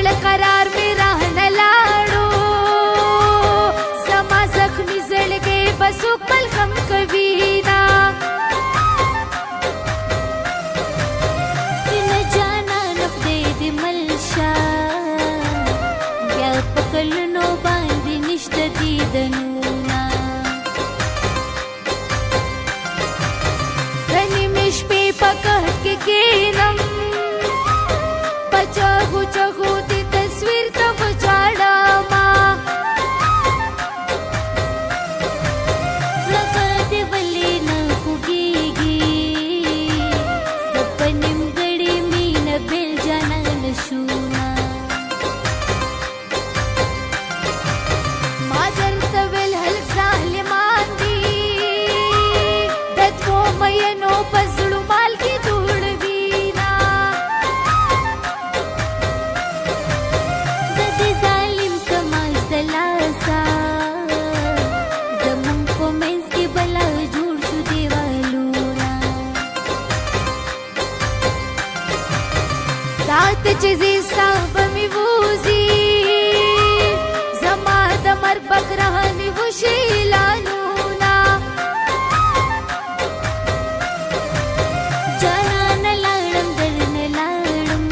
زړه قرار مې رانه لاړو زما زخمي زړګی به څوک ملغم کوي نه سپینه جانانه خدای دې مل شه بیا په کلونو باندې نشته دیدنونه د نیمې شپې په کهت کې کښېنم په چغو چغو دې تصویر ته وژاړمه زړه دې ولې نه خوږېږي زه په نیمګړې مینه بېل جانانه شومه ما درته ویل هلک ظالمان دي د دوو مینو په زړو مالګې دوړوي نه د دې ظالم سماج د لاسه زمونږ په منځ کې بلا جوړ شو دیوالونه دا ته چې زه ستا به مې وځي زما د مرګ به ګرانې وشي اعلانونه جانانه لاړم درنه لاړم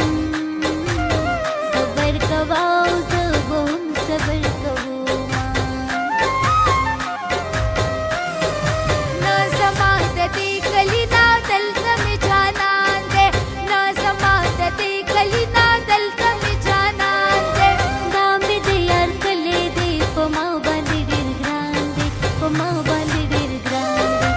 صبر کوه او زه به هم صبر کومه نه زما د دې کلي نه دلته مې جانان دی نه زما د دې کلي نه دلته مې جانان دی دا مې د یار کلی دی په ما باندې ډېر ګران دی په ما باندې ډېر ګران دی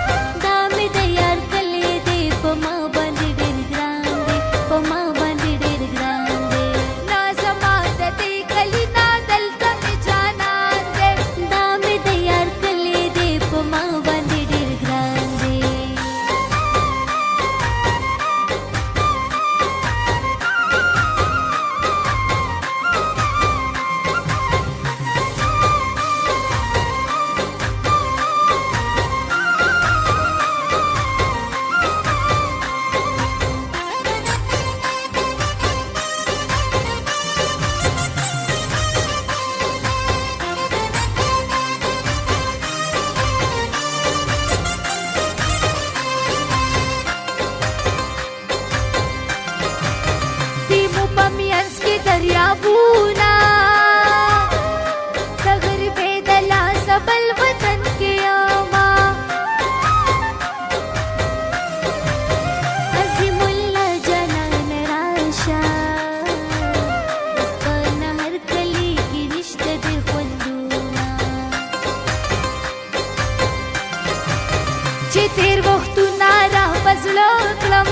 دا مې د یار کلی دی په ما باندې ډېر ګران دی په ما باندې ډېر ګران دی نه زما د دې کلي نه دلته مې جانان دی دا مې د یار کلی دی په ما باندې ډېر ګران دی دیمو په مینځ کې دریابونه د غریبۍ د لاسه بل وطن کې یمه عظیم الله جانان راشه ستا نه هر کلي کې نشته دې خوندونه چې تېر وختونه را په زړه کړم